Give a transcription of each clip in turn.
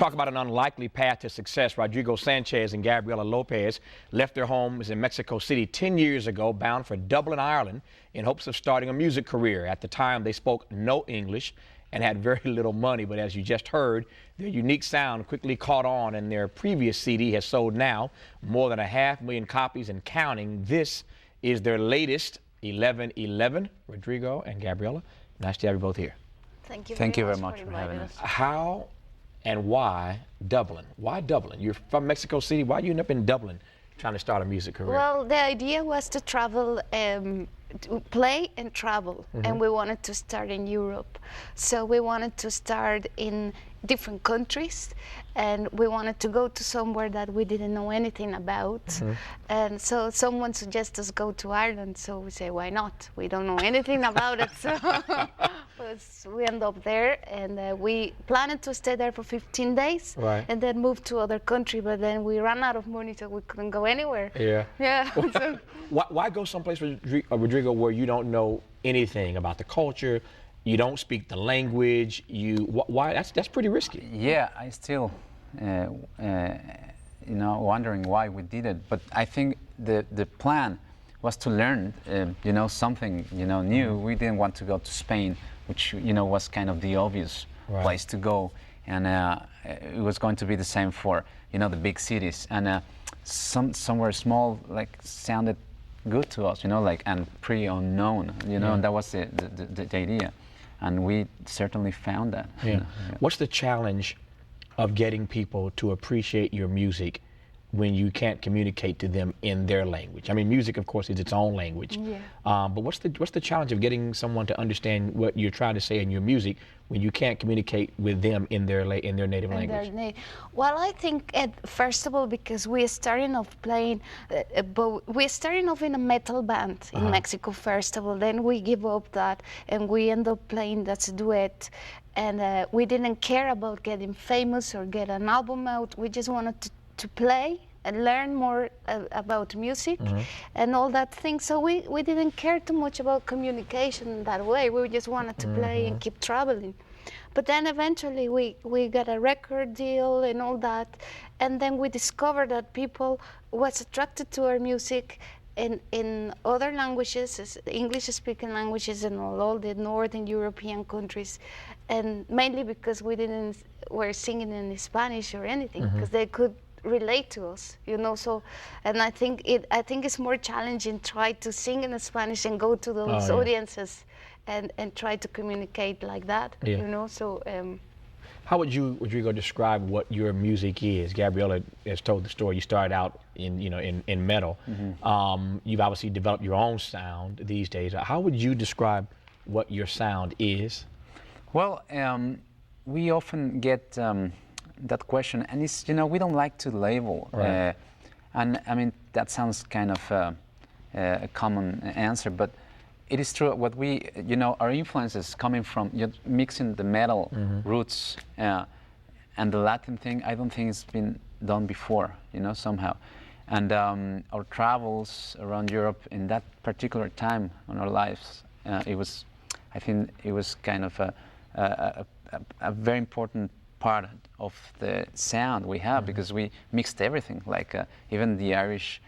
Talk about an unlikely path to success. Rodrigo Sanchez and Gabriela Lopez left their homes in Mexico City 10 years ago, bound for Dublin, Ireland, in hopes of starting a music career. At the time, they spoke no English and had very little money, but as you just heard, their unique sound quickly caught on, and their previous CD has sold now more than 500,000 copies and counting. This is their latest, 1111. Rodrigo and Gabriela, nice to have you both here. Thank you very much much for having us. How and why Dublin? Why Dublin? You're from Mexico City. Why you end up in Dublin trying to start a music career? Well, the idea was to travel, to play and travel, and we wanted to start in Europe. So we wanted to start in different countries, and we wanted to go to somewhere that we didn't know anything about. And so someone suggested us go to Ireland, so we say, why not? We don't know anything about it. So we end up there, and we planned to stay there for 15 days, Right. and then move to other country, but then we ran out of money, so we couldn't go anywhere. Yeah. Yeah. So, Why go someplace, Rodrigo, where you don't know anything about the culture, you don't speak the language? Why? That's pretty risky. Yeah, I still, wondering why we did it. But I think the plan was to learn, something, new. We didn't want to go to Spain, which, was kind of the obvious Right. place to go, and it was going to be the same for, the big cities, and somewhere small sounded good to us, and pretty unknown, and that was the idea. And we certainly found that. Yeah. What's the challenge of getting people to appreciate your music when you can't communicate to them in their language? I mean, music, of course, is its own language. Yeah. But what's the challenge of getting someone to understand what you're trying to say in your music when you can't communicate with them in their native language? Well, I think first of all, because we're starting off playing, we're starting off in a metal band in Mexico first of all. Then we give up that, and we end up playing that's a duet. And we didn't care about getting famous or get an album out. We just wanted to play and learn more about music and all that thing. So we didn't care too much about communication that way. We just wanted to play and keep traveling. But then eventually we got a record deal and all that. And then we discovered that people was attracted to our music in other languages, English-speaking languages in all the Northern European countries. And mainly because we're singing in Spanish or anything, because they could relate to us, So, and I think it's more challenging try to sing in Spanish and go to those audiences and try to communicate like that, So. How would you, Rodrigo, describe what your music is? Gabriela has told the story. You started out in metal. You've obviously developed your own sound these days. How would you describe what your sound is? Well, we often get that question, and it's we don't like to label, Right. and I mean that sounds kind of a common answer, but it is true. What we our influences coming from mixing the metal roots and the Latin thing. I don't think it's been done before, somehow, and our travels around Europe in that particular time in our lives, I think it was kind of a very important part of the sound we have, because we mixed everything, even the Irish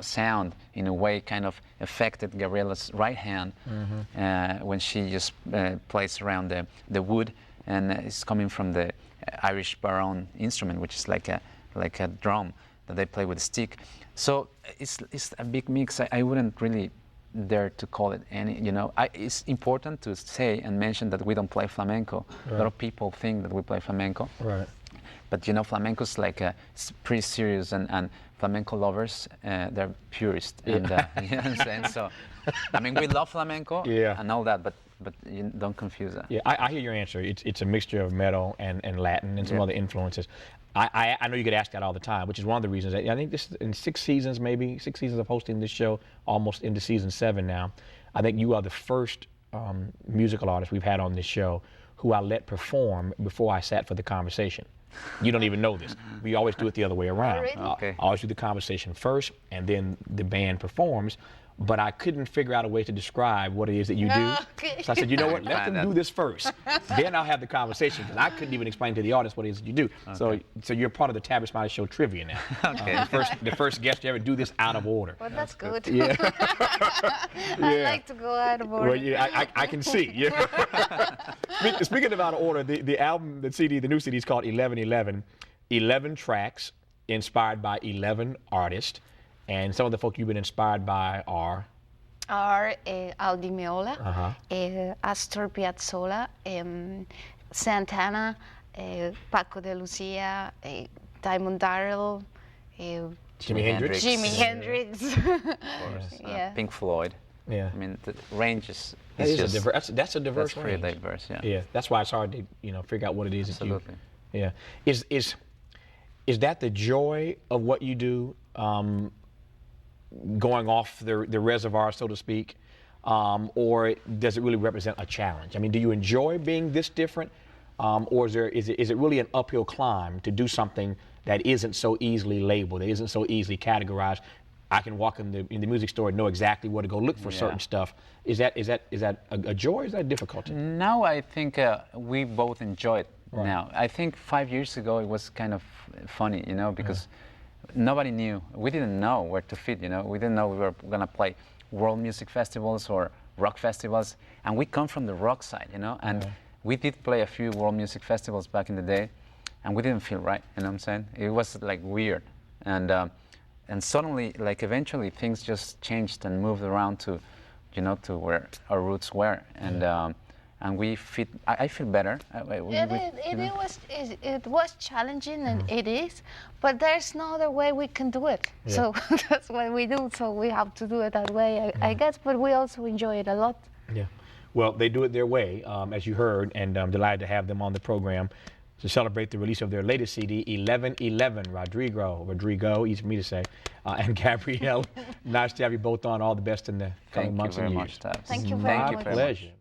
sound in a way kind of affected Gabriela's right hand when she just plays around the wood, and it's coming from the Irish barón instrument, which is like a drum that they play with a stick. So it's a big mix. I wouldn't really dare to call it any, it's important to say and mention that we don't play flamenco. Right. A lot of people think that we play flamenco. Right. But flamenco is it's pretty serious, and flamenco lovers, they're purists. And you know what I'm saying? So, I mean, we love flamenco and all that, but you don't confuse that. Yeah, I hear your answer. It's a mixture of metal and Latin and some other influences. I know you get asked that all the time, which is one of the reasons. I think this in 6 seasons of hosting this show, almost into season 7 now. I think you are the first musical artist we've had on this show who I let perform before I sat for the conversation. You don't even know this. We always do it the other way around. Oh, really? Okay. I always do the conversation first, and then the band performs. but I couldn't figure out a way to describe what it is that you do. Okay. So I said, you know what, let them do this first. Then I'll have the conversation, because I couldn't even explain to the audience what it is that you do. Okay. So you're part of the Tavis Smiley Show trivia now. Okay. The first guest to ever do this out of order. Well, that's good. Yeah. I like to go out of order. Well, yeah, I can see. Yeah. Speaking of out of order, the album, the CD, the new CD is called 1111. 11 tracks inspired by 11 artists. And some of the folk you've been inspired by are? Aldi Meola, Astor Piazzolla, Santana, Paco de Lucia, Diamond Darrell, Jimi Hendrix. Jimi Hendrix. Of course. Yeah. Pink Floyd. Yeah. I mean, the range is That's a diverse that's pretty range. diverse. Yeah. Yeah, that's why it's hard to figure out what it is Absolutely. that you. Yeah, is that the joy of what you do? Going off the reservoir, so to speak, or does it really represent a challenge? I mean, do you enjoy being this different, or is it really an uphill climb to do something that isn't so easily labeled, that isn't so easily categorized? I can walk in the music store and know exactly where to go look for certain stuff. Is that a joy, or is that a difficulty? Now I think we both enjoy it. Right. Now I think 5 years ago it was kind of funny, because nobody knew. We didn't know where to fit. We didn't know we were gonna play world music festivals or rock festivals, and we come from the rock side, and we did play a few world music festivals back in the day, and we didn't feel right. You know what I'm saying? It was like weird, and suddenly, like eventually, things just changed and moved around to, to where our roots were, and we fit. I feel better. It was challenging, and it is, but there's no other way we can do it. Yeah. So that's what we do. So we have to do it that way, I guess. But we also enjoy it a lot. Yeah. Well, they do it their way, as you heard, and I'm delighted to have them on the program to celebrate the release of their latest CD, 1111. Rodrigo, easy for me to say, and Gabrielle. Nice to have you both on. All the best in the coming months and years. Thank you very much, Tavis. Thank you very much. My pleasure.